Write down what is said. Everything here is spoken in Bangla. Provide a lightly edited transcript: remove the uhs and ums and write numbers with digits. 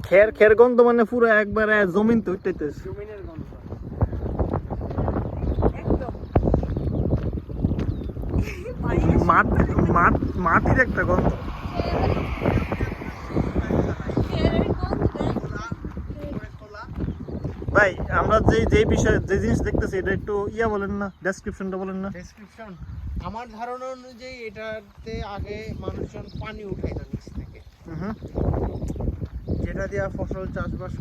খের গন্ধ মানে পুরো একবারে জমিন তো উঠতেছে। জমিনের গন্ধ মাটির একটা গন্ধ। ভাই আমরা যে বিষয় যে জিনিস দেখতেছি এটা একটু বলেন না, ডেসক্রিপশনটা বলেন না। ডেসক্রিপশন আমার ধারণা অনুযায়ী এটাতে আগে মানুষজন পানি উঠাইতো নিচ থেকে, যেটা দিয়ে ফসল চাষবাস